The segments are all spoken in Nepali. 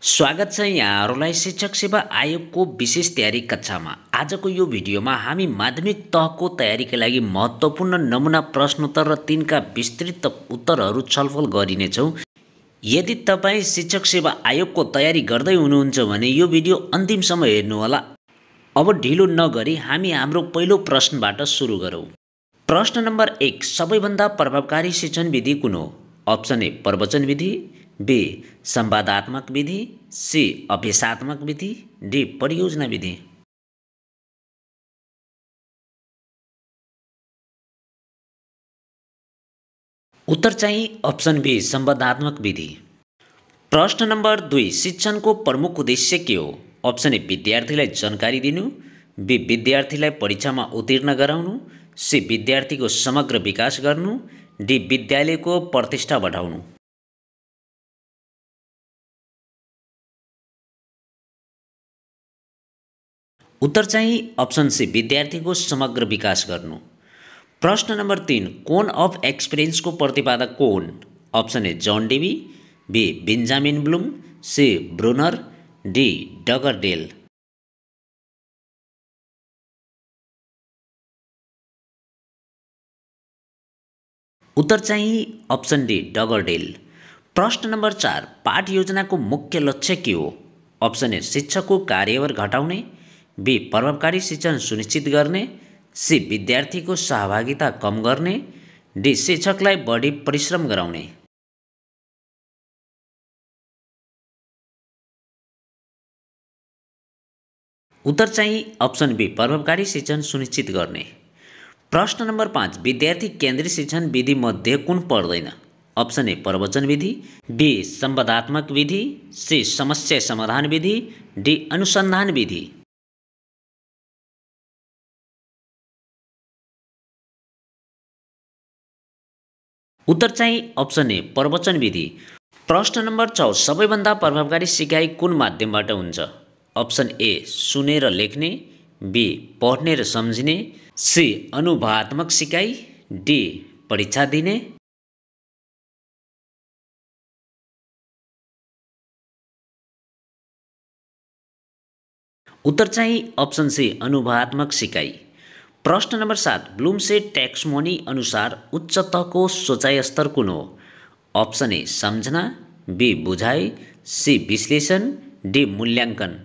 स्वागत छ यहाँहरूलाई शिक्षक सेवा आयोगको विशेष तयारी कक्षामा। आजको यो भिडियोमा हामी माध्यमिक तहको तयारीका लागि महत्त्वपूर्ण नमुना प्रश्नोत्तर र तिनका विस्तृत उत्तरहरू छलफल गरिनेछौँ। यदि तपाईँ शिक्षक सेवा आयोगको तयारी गर्दै हुनुहुन्छ भने यो भिडियो अन्तिमसम्म हेर्नुहोला। अब ढिलो नगरी हामी हाम्रो पहिलो प्रश्नबाट सुरु गरौँ। प्रश्न नम्बर 1, सबैभन्दा प्रभावकारी शिक्षण विधि कुन हो? अप्सन ए प्रवचन विधि, बी संवादात्मक विधि, सी अभ्यासात्मक विधि, डी परियोजना विधि। उत्तर चाहिँ अप्सन बी संवादात्मक विधि। प्रश्न नम्बर 2, शिक्षणको प्रमुख उद्देश्य के हो? अप्सन ए विद्यार्थीलाई जानकारी दिनु, बी विद्यार्थीलाई परीक्षामा उत्तीर्ण गराउनु, सी विद्यार्थीको समग्र विकास गर्नु, डी विद्यालयको प्रतिष्ठा बढाउनु। उत्तर चाहिँ अप्सन सी विद्यार्थीको समग्र विकास गर्नु। प्रश्न नम्बर 3, कोन अफ एक्सपिरियन्सको प्रतिपादक को हुन्? Option A John Dewey, B Benjamin Bloom, C Bruner, D डगरडेल। उत्तर चाहिँ अप्सन डी डगरडेल। प्रश्न नम्बर 4, पाठ योजनाको मुख्य लक्ष्य के हो? अप्सन ए शिक्षकको कार्यभार घटाउने, बी प्रभावकारी शिक्षण सुनिश्चित गर्ने, सी विद्यार्थीको सहभागिता कम गर्ने, डी शिक्षकलाई बढी परिश्रम गराउने। उत्तर चाहिँ अप्सन बी प्रभावकारी शिक्षण सुनिश्चित गर्ने। प्रश्न नम्बर 5, विद्यार्थी केन्द्रित शिक्षण विधि मध्ये कुन पर्दैन? अप्सन ए प्रवचन विधि, बी संवादात्मक विधि, सी समस्या समाधान विधि, डी अनुसन्धान विधि। उत्तर चाहिँ अप्सन ए प्रवचन विधि। प्रश्न नम्बर 6, सबैभन्दा प्रभावकारी सिकाइ कुन माध्यमबाट हुन्छ? अप्सन ए सुनेर लेख्ने, बी पढ्ने र सम्झिने, सी अनुभवात्मक सिकाइ, डी परीक्षा दिने। उत्तर चाहिँ अप्सन सी अनुभवात्मक सिकाइ। प्रश्न नम्बर 7, ब्लुमसेट टैक्सोनॉमी अनुसार उच्च तहको सोचाइ स्तर कुन हो? अप्सन ए सम्झना, बी बुझाइ, सी विश्लेषण, डी मूल्याङ्कन।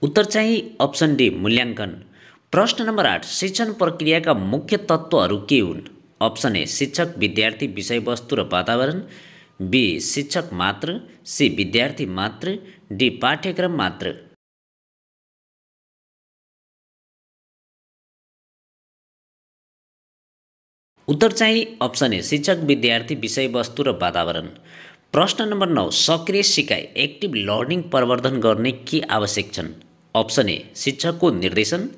उत्तर चाहिँ अप्सन डी मूल्याङ्कन। प्रश्न नम्बर 8, शिक्षण प्रक्रियाका मुख्य तत्त्वहरू के हुन्? अप्सन ए शिक्षक, विद्यार्थी, विषयवस्तु र वातावरण, बी शिक्षक मात्र, सी विद्यार्थी मात्र, डी पाठ्यक्रम मात्र। उत्तर चाहिँ अप्सन ए शिक्षक, विद्यार्थी, विषयवस्तु र वातावरण। प्रश्न नम्बर 9, सक्रिय सिकाइ एक्टिभ लर्निङ प्रवर्धन गर्ने के आवश्यक छन्? अप्सन ए शिक्षकको निर्देशन,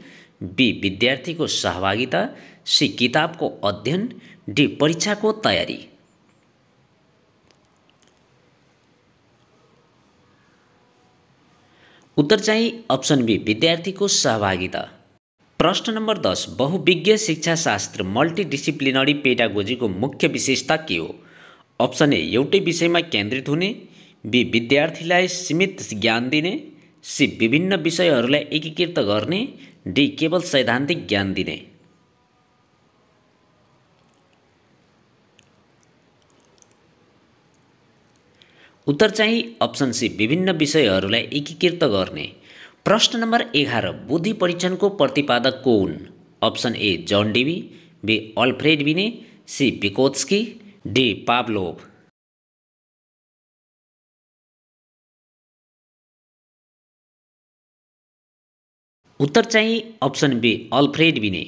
बी विद्यार्थीको सहभागिता, सी किताबको अध्ययन, डी परीक्षाको तयारी। उत्तर चाहिँ अप्सन बी विद्यार्थीको सहभागिता। प्रश्न नम्बर 10, बहुविज्ञ शिक्षाशास्त्र मल्टिडिसिप्लिनरी पेडागोजीको मुख्य विशेषता के हो? अप्सन ए एउटै विषयमा केन्द्रित हुने, बी विद्यार्थीलाई सीमित ज्ञान दिने, सी विभिन्न विषयहरूलाई एकीकृत गर्ने, डी केवल सैद्धान्तिक ज्ञान दिने। उत्तर चाहिँ अप्सन सी विभिन्न विषयहरूलाई एकीकृत गर्ने। प्रश्न नम्बर 11, बुद्धि परीक्षणको प्रतिपादक को हुन्? Option A John Dewey, be Alfred बिने, सी विकोत्स्की, डी पाभलोभ। उत्तर चाहिँ अप्सन बी अल्फ्रेड बिने।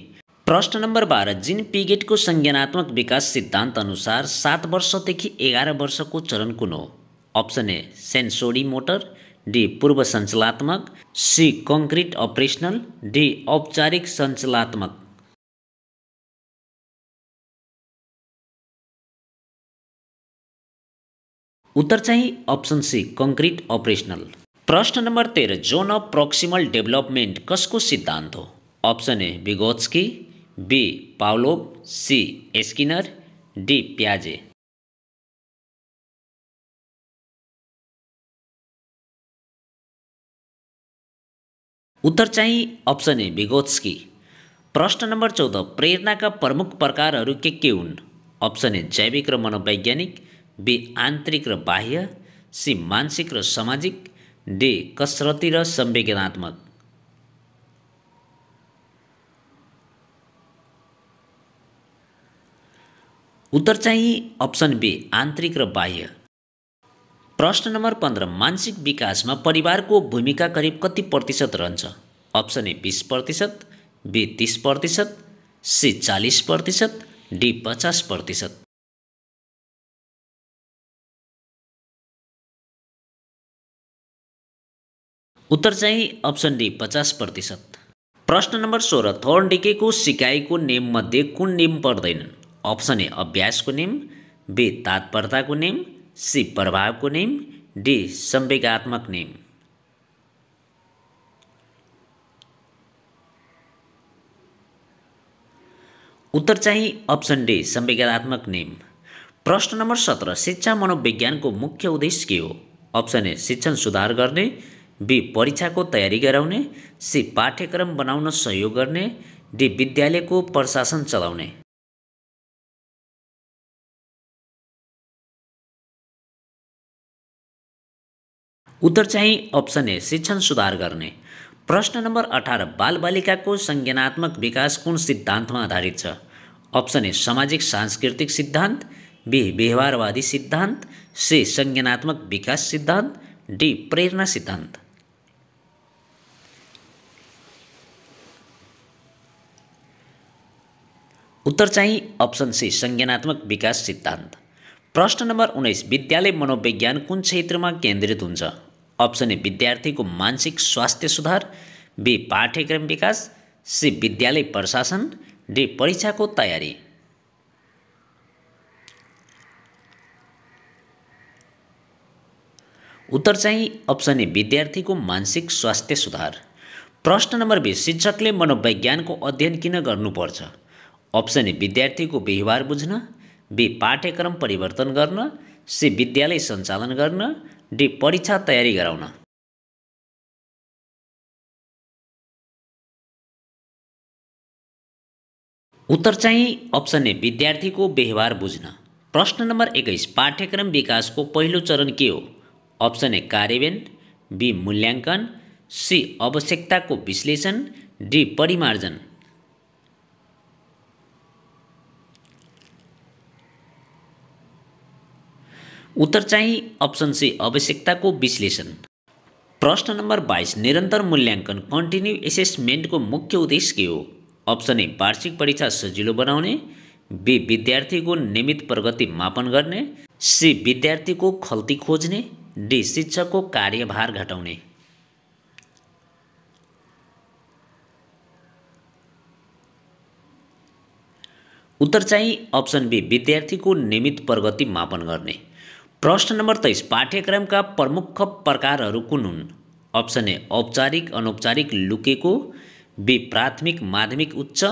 प्रश्न नम्बर 12, जिन पिगेटको संज्ञानात्मक विकास सिद्धान्त अनुसार 7 वर्षदेखि 11 वर्षको चरण कुन हो? Option A sensory motor, D पूर्व सञ्चालनात्मक, सी कङ्क्रिट अपरेसनल, डी औपचारिक सञ्चालनात्मक। उत्तर चाहिँ अप्सन सी कङ्क्रिट अपरेसनल। प्रश्न number 13, zone of proximal development कसको सिद्धान्त हो? Option A Vygotsky, B Pavlov, C Skinner, D प्याजे। उत्तर चाहिँ अप्सन ए भिगोत्स्की। प्रश्न नम्बर 14, प्रेरणाका प्रमुख प्रकारहरू के हुन्? अप्सन ए जैविक र मनोवैज्ञानिक, बी आन्तरिक र बाह्य, सी मानसिक र सामाजिक, डी कसरती र संवेदनात्मक। उत्तर चाहिँ अप्सन बी आन्तरिक र बाह्य। प्रश्न नम्बर 15, मानसिक विकासमा परिवारको भूमिका करिब कति प्रतिशत रहन्छ? Option A 20%, B 30%, C 40%, D 50%। उत्तर चाहिँ अप्सन डी 50%। प्रश्न नम्बर 16, थोर्नडिकेको सिकाइको नियममध्ये कुन नियम पर्दैनन्? अप्सन ए अभ्यासको नियम, बी तात्पर्यताको नियम, सी प्रभावको नियम, डी संवेगात्मक नियम। उत्तर चाहिँ अप्सन डी संवेगात्मक नियम। प्रश्न नम्बर 17, शिक्षा मनोविज्ञानको मुख्य उद्देश्य के हो? अप्सन ए शिक्षण सुधार गर्ने, बी परीक्षाको तयारी गराउने, सी पाठ्यक्रम बनाउन सहयोग गर्ने, डी विद्यालयको प्रशासन चलाउने। उत्तर चाहिँ अप्सन ए शिक्षण सुधार गर्ने। प्रश्न नम्बर 18, बालबालिकाको संज्ञानात्मक विकास कुन सिद्धान्तमा आधारित छ? अप्सन ए सामाजिक सांस्कृतिक सिद्धान्त, बी व्यवहारवादी सिद्धान्त, सी संज्ञानात्मक विकास सिद्धान्त, डी प्रेरणा सिद्धान्त। उत्तर चाहिँ अप्सन सी संज्ञानात्मक विकास सिद्धान्त। प्रश्न नम्बर 19, विद्यालय मनोविज्ञान कुन क्षेत्रमा केन्द्रित हुन्छ? अप्सन ए विद्यार्थीको मानसिक स्वास्थ्य सुधार, बी पाठ्यक्रम विकास, सी विद्यालय प्रशासन, डी परीक्षाको तयारी। उत्तर चाहिँ अप्सन ए विद्यार्थीको मानसिक स्वास्थ्य सुधार। प्रश्न नम्बर 20, शिक्षकले मनोविज्ञानको अध्ययन किन गर्नुपर्छ? अप्सन ए विद्यार्थीको व्यवहार बुझ्न, बी पाठ्यक्रम परिवर्तन गर्न, सी विद्यालय सञ्चालन गर्न, डी परीक्षा तयारी गराउन। उत्तर चाहिँ अप्सन ए विद्यार्थीको व्यवहार बुझ्न। प्रश्न नम्बर 21, पाठ्यक्रम विकासको पहिलो चरण के हो? अप्सन ए कार्यान्वयन, बी मूल्याङ्कन, सी आवश्यकताको विश्लेषण, डी परिमार्जन। उत्तर चाहिँ अप्सन सी आवश्यकताको विश्लेषण। प्रश्न नम्बर 22, निरन्तर मूल्याङ्कन कन्टिन्यू एसेसमेन्टको मुख्य उद्देश्य के हो? अप्सन ए वार्षिक परीक्षा सजिलो बनाउने, बी विद्यार्थीको नियमित प्रगति मापन गर्ने, सी विद्यार्थीको खल्ती खोज्ने, डी शिक्षकको कार्यभार घटाउने। उत्तर चाहिँ अप्सन बी विद्यार्थीको नियमित प्रगति मापन गर्ने। प्रश्न नम्बर 23, पाठ्यक्रमका प्रमुख प्रकारहरू कुन हुन्? अप्सन ए औपचारिक अनौपचारिक लुकेको, बी प्राथमिक माध्यमिक उच्च,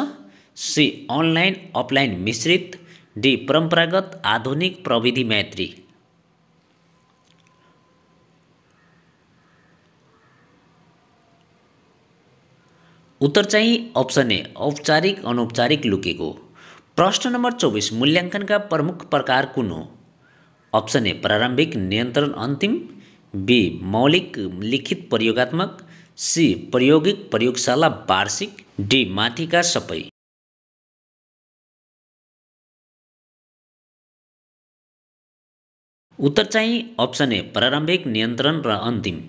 सी अनलाइन अफलाइन मिश्रित, डी परम्परागत आधुनिक प्रविधि मैत्री। उत्तर चाहिँ अप्सन ए औपचारिक अनौपचारिक लुकेको। प्रश्न नम्बर 24, मूल्याङ्कनका प्रमुख प्रकार कुन हो? अप्सन ए प्रारम्भिक नियन्त्रण अन्तिम, बी मौलिक लिखित प्रयोगात्मक, सी प्रायोगिक प्रयोगशाला वार्षिक, डी माथिका सबै। उत्तर चाहिँ अप्सन ए प्रारम्भिक नियन्त्रण र अन्तिम।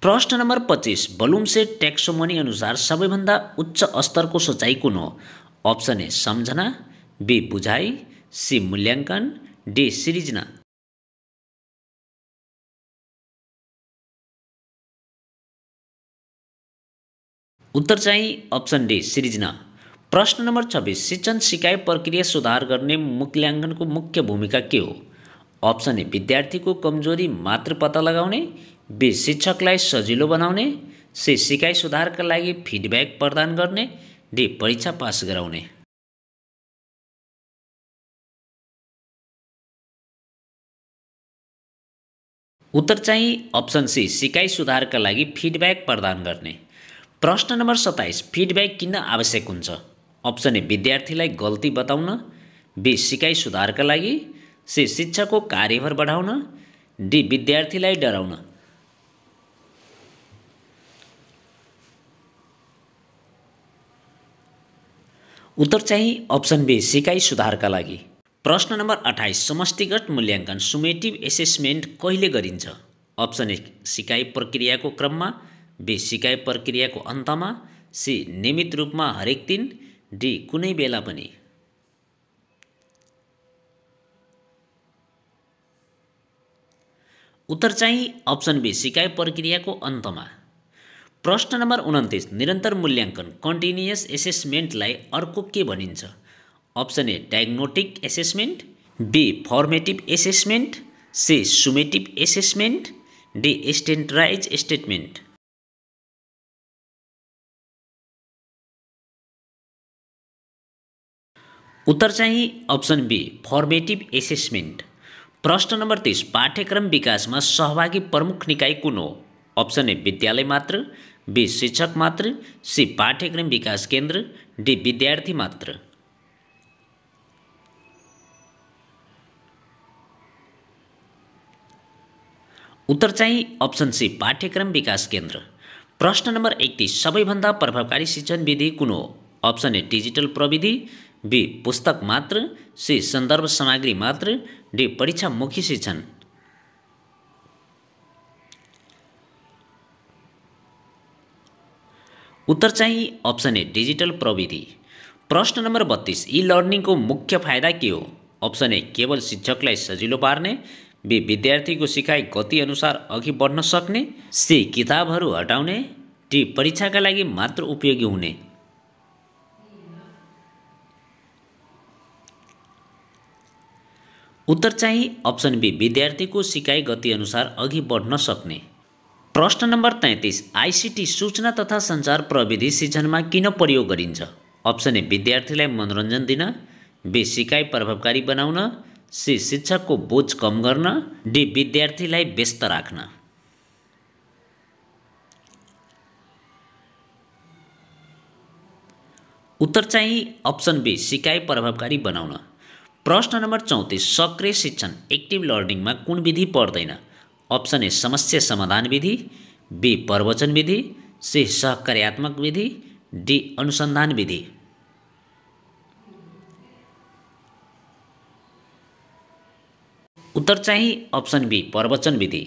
प्रश्न नम्बर 25, ब्लुम्से ट्याक्सोनोमी अनुसार सबैभन्दा उच्च स्तरको सोचाइ कुन हो? अप्सन ए सम्झना, बी बुझाइ, सी मूल्याङ्कन, डी सिर्जना। उत्तर चाहिँ अप्सन डी सिर्जना। प्रश्न नम्बर 26, शिक्षण सिकाइ प्रक्रिया सुधार गर्ने मूल्याङ्कनको मुख्य भूमिका के हो? अप्सन ए विद्यार्थीको कमजोरी मात्र पत्ता लगाउने, बी शिक्षकलाई सजिलो बनाउने, सी सिकाइ सुधारका लागि फिडब्याक प्रदान गर्ने, डी परीक्षा पास गराउने। उत्तर चाहिँ अप्सन सी सिकाइ सुधारका लागि फिडब्याक प्रदान गर्ने। प्रश्न नम्बर 27 फिडब्याक किन आवश्यक हुन्छ? अप्सन ए विद्यार्थीलाई गल्ती बताउन, बी सिकाइ सुधारका लागि, सी शिक्षकको कार्यभार बढाउन, डी विद्यार्थीलाई डराउन। उत्तर चाहिँ अप्सन बी सिकाइ सुधारका लागि। प्रश्न नम्बर 28 समष्टिगत मूल्याङ्कन सुमेटिभ एसेसमेन्ट कहिले गरिन्छ? अप्सन ए सिकाइ प्रक्रियाको क्रममा, बी सिकाइ प्रक्रियाको अन्तमा, सी नियमित रूपमा हरेक दिन, डी कुनै बेला पनि। उत्तर चाहिँ अप्सन बी सिकाइ प्रक्रियाको अन्तमा। प्रश्न नम्बर 29 निरन्तर मूल्याङ्कन कन्टिन्युअस एसेसमेन्टलाई अर्को के भनिन्छ? Option A diagnostic assessment, B formative assessment, C summative assessment, D standardize statement. उत्तर चाहिँ अप्सन बी फर्मेटिभ एसेसमेन्ट। प्रश्न नम्बर 30 पाठ्यक्रम विकासमा सहभागी प्रमुख निकाय कुन हो? अप्सन ए विद्यालय मात्र, बी शिक्षक मात्र, सी पाठ्यक्रम विकास केन्द्र, डी विद्यार्थी मात्र। उत्तर चाहिँ अप्सन सी पाठ्यक्रम विकास केन्द्र। प्रश्न नम्बर 31 सबैभन्दा प्रभावकारी शिक्षण विधि कुन हो? अप्सन ए डिजिटल प्रविधि, बी पुस्तक मात्र, सी सन्दर्भ सामग्री मात्र, डी परीक्षामुखी शिक्षण। उत्तर चाहिँ अप्सन ए डिजिटल प्रविधि। प्रश्न नम्बर 32 ई लर्निङको मुख्य फाइदा के हो? अप्सन ए केवल शिक्षकलाई सजिलो पार्ने, बी विद्यार्थीको सिकाइ गति अनुसार अघि बढ्न सक्ने, सी किताबहरू हटाउने, डी परीक्षाका लागि मात्र उपयोगी हुने। उत्तर चाहिँ अप्सन बी विद्यार्थीको सिकाइ गति अनुसार अघि बढ्न सक्ने। प्रश्न नम्बर 33 आइसिटी सूचना तथा सञ्चार प्रविधि शिक्षणमा किन प्रयोग गरिन्छ? अप्सन ए विद्यार्थीलाई मनोरञ्जन दिन, बी सिकाइ प्रभावकारी बनाउन, सी शिक्षकको बोझ कम गर्न, डी विद्यार्थीलाई व्यस्त राख्न। उत्तर चाहिँ अप्सन बी सिकाइ प्रभावकारी बनाउन। प्रश्न नम्बर 34 सक्रिय शिक्षण एक्टिभ लर्निङमा कुन विधि पर्दैन? अप्सन ए समस्या समाधान विधि, बी प्रवचन विधि, सी सहकार्यात्मक विधि, डी अनुसन्धान विधि। उत्तर चाहिँ अप्सन बी प्रवचन विधि।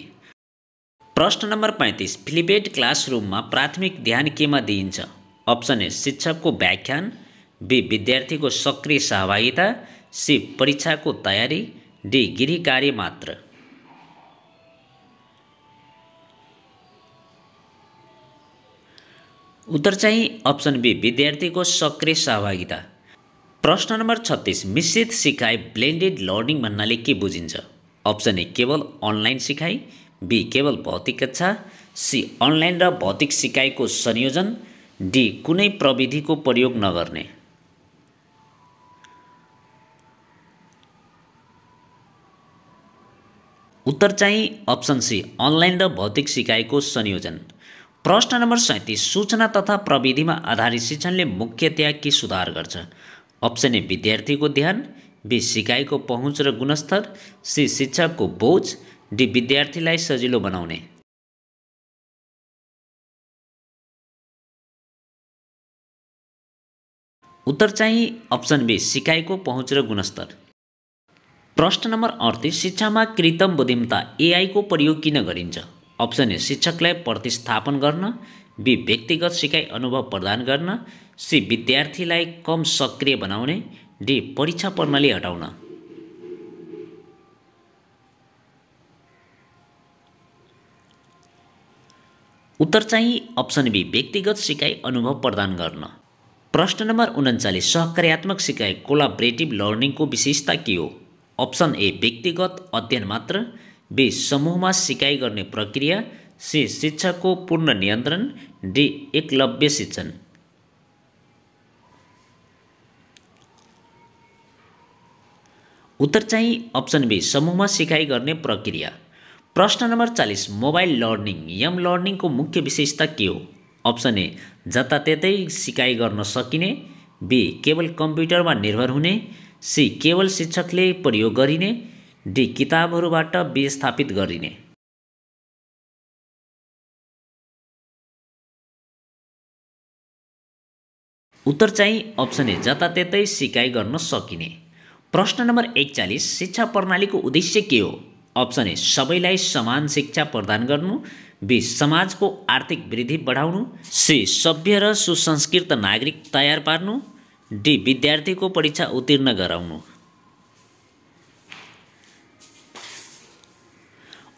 प्रश्न नम्बर 35 फ्लिपेड क्लासरुममा प्राथमिक ध्यान केमा दिइन्छ? अप्सन ए शिक्षकको व्याख्यान, बी विद्यार्थीको सक्रिय सहभागिता, सी परीक्षाको तयारी, डी गृह कार्य मात्र। उत्तर चाहिँ अप्सन बी विद्यार्थीको सक्रिय सहभागिता। प्रश्न नम्बर 36 मिश्रित सिकाइ ब्लेन्डेड लर्निङ भन्नाले के बुझिन्छ? अप्सन ए केवल अनलाइन सिकाइ, बी केवल भौतिक कक्षा, सी अनलाइन र भौतिक सिकाइको संयोजन, डी कुनै प्रविधिको प्रयोग नगर्ने। उत्तर चाहिँ अप्सन सी अनलाइन र भौतिक सिकाइको संयोजन। प्रश्न नम्बर 37 सूचना तथा प्रविधिमा आधारित शिक्षणले मुख्यतया के सुधार गर्छ? अप्सन ए विद्यार्थीको ध्यान, बी सिकाइको पहुँच र गुणस्तर, सी शिक्षकको बोझ, डी विद्यार्थीलाई सजिलो बनाउने। उत्तर चाहिँ अप्सन बी सिकाइको पहुँच र गुणस्तर। प्रश्न नम्बर 38 शिक्षामा कृत्रिम बुद्धिमत्ता एआईको प्रयोग किन गरिन्छ? अप्सन ए शिक्षकलाई प्रतिस्थापन गर्न, बी व्यक्तिगत सिकाइ अनुभव प्रदान गर्न, सी विद्यार्थीलाई कम सक्रिय बनाउने, डी परीक्षा प्रणाली हटाउन। उत्तर चाहिँ अप्सन बी व्यक्तिगत सिकाइ अनुभव प्रदान गर्न। प्रश्न नम्बर 39 सहकार्यात्मक सिकाइ कोलाबरेटिभ लर्निङको विशेषता के हो? अप्सन ए व्यक्तिगत अध्ययन मात्र, बी समूहमा सिकाइ गर्ने प्रक्रिया, सी शिक्षकको पूर्ण नियन्त्रण, डी एकलव्य शिक्षण। उत्तर चाहिँ अप्सन बी समूहमा सिकाइ गर्ने प्रक्रिया। प्रश्न नम्बर 40 मोबाइल लर्निङ यम लर्निङको मुख्य विशेषता के हो? अप्सन ए जताततै सिकाइ गर्न सकिने, बी केवल कम्प्युटरमा निर्भर हुने, सी केवल शिक्षकले प्रयोग गरिने, डी किताबहरूबाट विस्थापित गरिने। उत्तर चाहिँ अप्सन ए जताततै सिकाइ गर्न सकिने। प्रश्न नम्बर 41 शिक्षा प्रणालीको उद्देश्य के हो? अप्सन ए सबैलाई समान शिक्षा प्रदान गर्नु, बी समाजको आर्थिक वृद्धि बढाउनु, सी सभ्य र सुसंस्कृत नागरिक तयार पार्नु, डी विद्यार्थीको परीक्षा उत्तीर्ण गराउनु।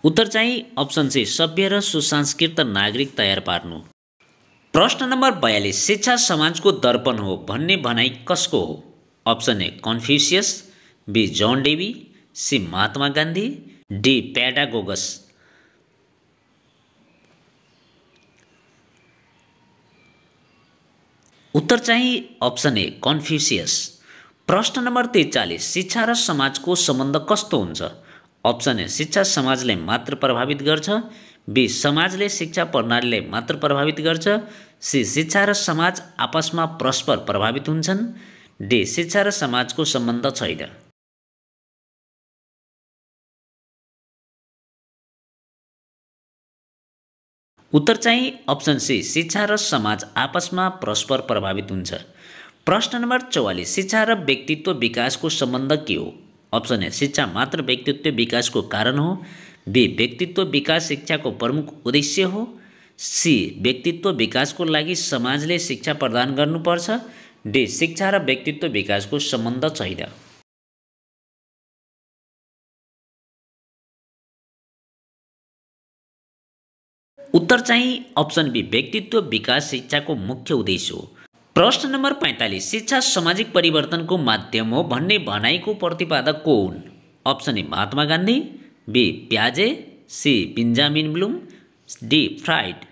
उत्तर चाहिँ अप्सन सी सभ्य र सुसंस्कृत नागरिक तयार पार्नु। प्रश्न नम्बर 42 शिक्षा समाजको दर्पण हो भन्ने भनाइ कसको हो? Option A Confucius, B John Dewey, C Mahatma Gandhi, D pedagogues. उत्तर चाहिँ अप्सन ए कन्फ्युसियस। प्रश्न नम्बर 43 शिक्षा र समाजको सम्बन्ध कस्तो हुन्छ? अप्सन ए शिक्षा समाजलाई मात्र प्रभावित गर्छ, बी समाजले शिक्षा प्रणालीलाई मात्र प्रभावित गर्छ, सी शिक्षा र समाज आपसमा परस्पर प्रभावित हुन्छन्, डी शिक्षा र समाजको सम्बन्ध छैन। उत्तर चाहिँ अप्सन सी शिक्षा र समाज आपसमा परस्पर प्रभावित हुन्छ। प्रश्न नम्बर 44 शिक्षा र व्यक्तित्व विकासको सम्बन्ध के हो? अप्सन ए शिक्षा मात्र व्यक्तित्व विकासको कारण हो, बी व्यक्तित्व विकास शिक्षाको प्रमुख उद्देश्य हो, सी व्यक्तित्व विकासको लागि समाजले शिक्षा प्रदान गर्नुपर्छ, डी शिक्षा र व्यक्तित्व विकासको सम्बन्ध छैन। उत्तर चाहिँ अप्सन बी व्यक्तित्व विकास शिक्षाको मुख्य उद्देश्य हो। प्रश्न नम्बर 45 शिक्षा सामाजिक परिवर्तनको माध्यम हो भन्ने भनाइको प्रतिपादक को हुन्? Option A Mahatma Gandhi, B प्याजे, C Benjamin Bloom, D Freud.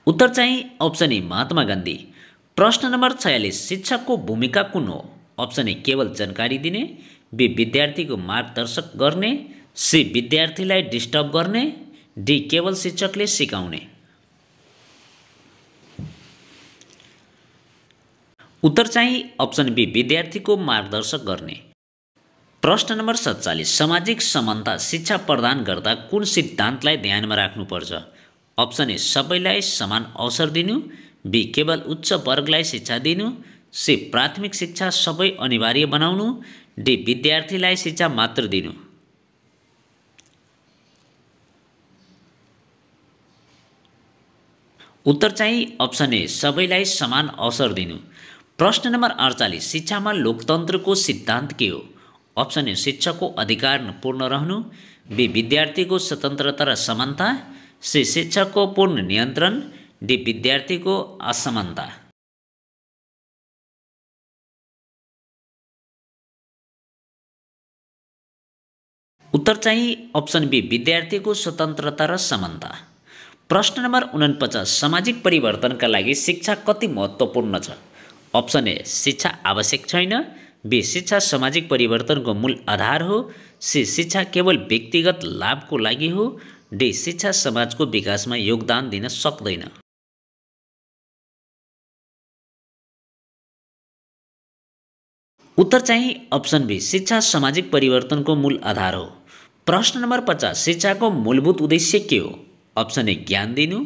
उत्तर चाहिँ अप्सन ए महात्मा गान्धी। प्रश्न नम्बर 46 शिक्षकको भूमिका कुन हो? अप्सन ए केवल जानकारी दिने, बी विद्यार्थीको मार्गदर्शक गर्ने, सी विद्यार्थीलाई डिस्टर्ब गर्ने, डी केवल शिक्षकले सिकाउने। उत्तर चाहिँ अप्सन बी विद्यार्थीको मार्गदर्शक गर्ने। प्रश्न नम्बर 47 सामाजिक समानता शिक्षा प्रदान गर्दा कुन सिद्धान्तलाई ध्यानमा राख्नुपर्छ? अप्सन ए सबैलाई समान अवसर दिनु, बी केवल उच्च वर्गलाई शिक्षा दिनु, सी प्राथमिक शिक्षा सबै अनिवार्य बनाउनु, डी विद्यार्थीलाई शिक्षा मात्र दिनु। उत्तर चाहिँ अप्सन ए सबैलाई समान अवसर दिनु। प्रश्न नम्बर 48 शिक्षामा लोकतन्त्रको सिद्धान्त के हो? अप्सन ए शिक्षकको अधिकार पूर्ण रहनु, बी विद्यार्थीको स्वतन्त्रता र समानता, सी शिक्षकको पूर्ण नियन्त्रण, डी विद्यार्थीको असमानता। उत्तर चाहिँ अप्सन बी विद्यार्थीको स्वतन्त्रता र समानता। प्रश्न नम्बर 49 सामाजिक परिवर्तनका लागि शिक्षा कति महत्त्वपूर्ण छ? अप्सन ए शिक्षा आवश्यक छैन, बी शिक्षा सामाजिक परिवर्तनको मूल आधार हो, सी शिक्षा केवल व्यक्तिगत लाभको लागि हो, डी शिक्षा समाजको विकासमा योगदान दिन सक्दैन। उत्तर चाहिँ अप्सन बी शिक्षा सामाजिक परिवर्तनको मूल आधार हो। प्रश्न नम्बर 50 शिक्षाको मूलभूत उद्देश्य के हो? अप्सन ए ज्ञान दिनु,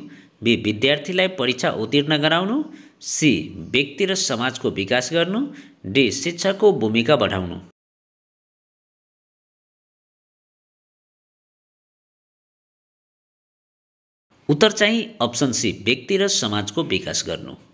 बी विद्यार्थीलाई परीक्षा उत्तीर्ण गराउनु, सी व्यक्ति र समाजको विकास गर्नु, डी शिक्षाको भूमिका बढाउनु। उत्तर चाहिँ अप्सन सी व्यक्ति र समाजको विकास गर्नु।